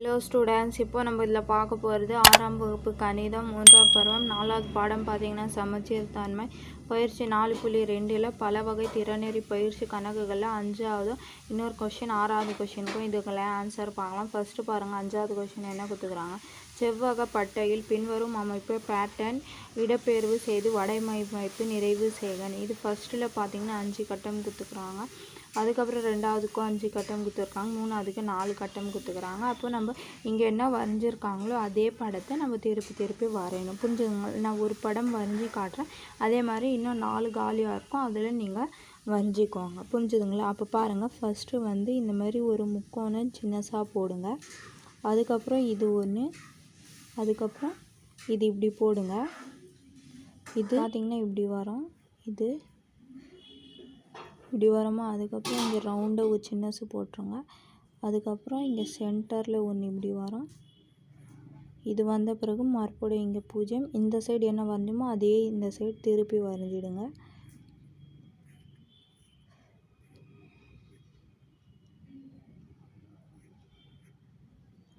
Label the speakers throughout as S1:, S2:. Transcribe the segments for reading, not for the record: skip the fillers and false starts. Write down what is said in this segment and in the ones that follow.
S1: Hello students, இப்போ நம்ம இதில் பார்க்க போகிறது 6ஆம் வகுப்பு கணிதம் 3ஆம் பருவம் 4வது பாடம் பார்த்தீங்கன்னா சமச்சீர் தன்மை பயிற்சி 4.2 பல வகை திறனறி பயிற்சி கணக்குகளில் 5வது இன்னொரு கொஷின் 6வது கொஷினுக்கும் இதுக்கெல்லாம் ஆன்சர் பார்க்கலாம். ஃபஸ்ட்டு பாருங்கள், 5வது கொஷின் என்ன கொடுத்துக்கிறாங்க. செவ்வக பட்டையில் பின்வரும் அமைப்பு பேட்டர்ன் இடப்பெயர்வு செய்து வடிவமைப்பு நிறைவு செய்க. இது ஃபஸ்ட்டில் பார்த்தீங்கன்னா 5 கட்டம் கொடுத்துக்கிறாங்க. அதுக்கப்புறம் 2வதுக்கும் 5 கட்டம் கொடுத்துருக்காங்க. 3வதுக்கு 4 கட்டம் கொடுத்துக்கிறாங்க. அப்போ நம்ம இங்கே என்ன வரைஞ்சிருக்காங்களோ அதே படத்தை நம்ம திருப்பி வரையணும். புரிஞ்சுதுங்க? நான் ஒரு படம் வரைஞ்சி காட்டுறேன், அதே மாதிரி இன்னும் 4 காலியாக இருக்கும், அதில் நீங்கள் வரைஞ்சிக்கோங்க. புரிஞ்சுதுங்களா? அப்போ பாருங்கள், ஃபஸ்ட்டு வந்து இந்த மாதிரி ஒரு முக்கோணம் சின்னசாக போடுங்க. அதுக்கப்புறம் இது ஒன்று, அதுக்கப்புறம் இது இப்படி போடுங்க. இது பார்த்திங்கன்னா இப்படி வரும், இது இப்படி வருமா. அதுக்கப்புறம் இங்கே ரவுண்டாக ஒரு சின்னசு போட்டுருங்க. அதுக்கப்புறம் இங்கே சென்டரில் ஒன்று இப்படி வரும். இது வந்த பிறகு மறுபடியும் இங்கே 0. இந்த சைடு என்ன வரைஞ்சுமோ அதே இந்த சைடு திருப்பி வரைஞ்சிடுங்க.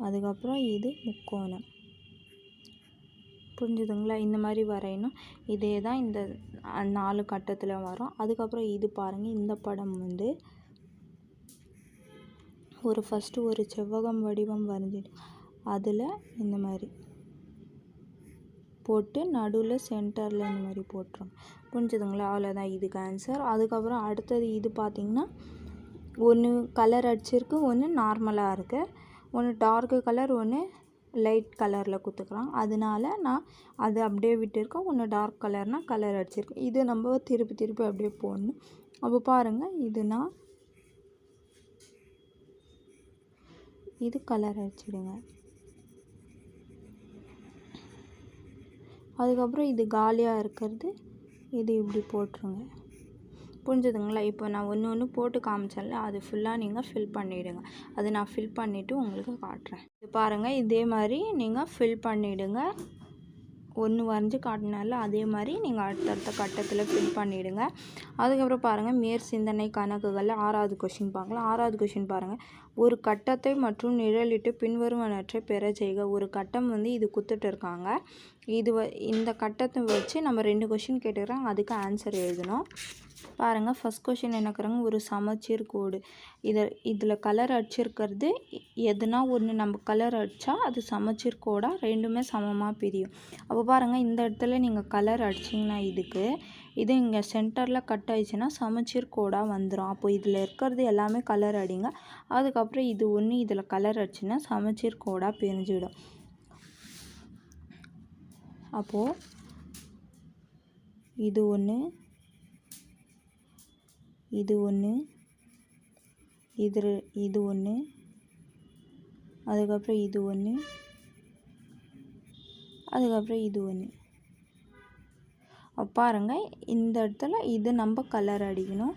S1: அதுக்கப்புறம் இது முக்கோணம். புரிஞ்சுதுங்களா? இந்த மாதிரி வரையணும். இதே தான் இந்த 4 கட்டத்தில் வரும். அதுக்கப்புறம் இது பாருங்கள், இந்த படம் வந்து ஃபஸ்ட்டு ஒரு செவ்வகம் வடிவம் வரைஞ்சிட்டு அதில் இந்த மாதிரி போட்டு நடுவில் சென்டரில் இந்த மாதிரி போட்டுரும். புரிஞ்சுதுங்களா? அவ்வளோதான் இதுக்கு ஆன்சர். அதுக்கப்புறம் அடுத்தது இது பார்த்திங்கன்னா ஒன்று கலர் அடிச்சிருக்கு, ஒன்று நார்மலாக இருக்குது, ஒன்று டார்க்கு கலர், ஒன்று லைட் கலரில் கொடுத்துக்குறாங்க. அதனால நான் அது அப்படியே விட்டுருக்கேன். ஒன்று டார்க் கலர்னால் கலர் அடிச்சிருக்கேன். இது நம்ம திருப்பி அப்படியே போடணும். அப்போ பாருங்கள், இதுனா இது கலர் அடிச்சிடுங்க. அதுக்கப்புறம் இது காலியாக இருக்கிறது இது இப்படி போட்டுருங்க. புரிஞ்சுதுங்களா? இப்போ நான் ஒன்று போட்டு காமிச்சேன்ல, அது ஃபுல்லாக நீங்கள் ஃபில் பண்ணிவிடுங்க. அது நான் ஃபில் பண்ணிவிட்டு உங்களுக்கு காட்டுறேன். இது பாருங்கள், இதே மாதிரி நீங்கள் ஃபில் பண்ணிவிடுங்க. ஒன்று வரைஞ்சி காட்டினால அதே மாதிரி நீங்கள் அடுத்தடுத்த கட்டத்தில் ஃபில் பண்ணிவிடுங்க. அதுக்கப்புறம் பாருங்கள், மேற்சிந்தனை கணக்குகளில் 6வது கொஷின் பார்க்கலாம். 6வது கொஷின் பாருங்கள். ஒரு கட்டத்தை மற்றும் நிழலிட்டு பின்வருவனவற்றை பெற செய்க. ஒரு கட்டம் வந்து இது கொடுத்துட்டு இருக்காங்க. இந்த கட்டத்தை வச்சு நம்ம 2 கொஷின் கேட்டுக்கிறோம், அதுக்கு ஆன்சர் எழுதணும். பாருங்கள், ஃபஸ்ட் கொஷின் என்ன இருக்கிறாங்க, ஒரு சமச்சீர் கோடு. இதில் கலர் அடிச்சிருக்கிறது எதுனா ஒன்று நம்ம கலர் அடித்தா அது சமச்சீர் கோடாக ரெண்டுமே சமமாக பிரியும். அப்போ பாருங்கள், இந்த இடத்துல நீங்கள் கலர் அடிச்சிங்கன்னா இது இங்கே சென்டரில் கட் ஆயிடுச்சுன்னா சமச்சீர் கோடாக வந்துடும். அப்போ இதில் இருக்கிறது எல்லாமே கலர் அடிங்க. அதுக்கப்புறம் இது ஒன்று இதில் கலர் அடிச்சுன்னா சமச்சீர் கோடாக பிரிஞ்சிடும். அப்போது இது ஒன்று, இது ஒன்று, இது ஒன்று, அதுக்கப்புறம் இது ஒன்று, அதுக்கப்புறம் இது ஒன்று. பாருங்கள், இந்த இடத்துல இது நம்ம கலர் அடிக்கணும்.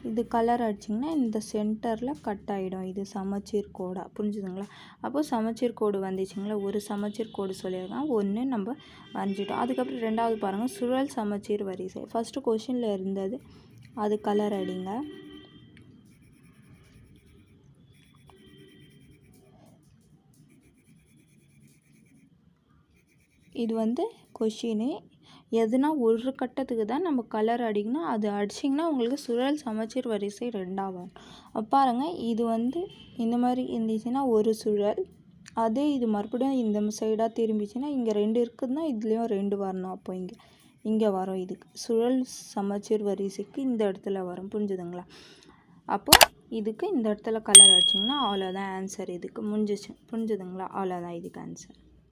S1: இது கலர் அடிச்சிங்கன்னா இந்த சென்டரில் கட் ஆகிடும். இது சமச்சீர் கோடாக. புரிஞ்சுதுங்களா? அப்போது சமச்சீர் கோடு வந்துச்சுங்களா, ஒரு சமச்சீர் கோடு சொல்லியிருக்காங்க, ஒன்று நம்ம வரைஞ்சிட்டோம். அதுக்கப்புறம் 2வது பாருங்கள், சுழல் சமச்சீர் வரிசை. ஃபஸ்ட்டு கொஷினில் இருந்தது, அது கலர் அடிங்க. இது வந்து கொஷினு. எதுனா ஒரு கட்டத்துக்கு தான் நம்ம கலர் அடிக்கணும். அது அடிச்சிங்கன்னா உங்களுக்கு சுழல் சமச்சீர் வரிசை 2ஆகும். பாருங்கள், இது வந்து இந்த மாதிரி இருந்துச்சுன்னா ஒரு சுழல், அதே இது மறுபடியும் இந்த சைடாக திரும்பிச்சுன்னா இங்கே 2 இருக்குதுன்னா இதுலேயும் 2 வரணும். அப்போ இங்கே வரும். இதுக்கு சுழல் சமச்சீர் வரிசைக்கு இந்த இடத்துல வரும். புரிஞ்சுதுங்களா? அப்போது இதுக்கு இந்த இடத்துல கலர் அடிச்சிங்கன்னா அவ்வளோதான் ஆன்சர். இதுக்கு முடிஞ்சிச்சு. புரிஞ்சுதுங்களா? அவ்வளோதான் இதுக்கு ஆன்சர்.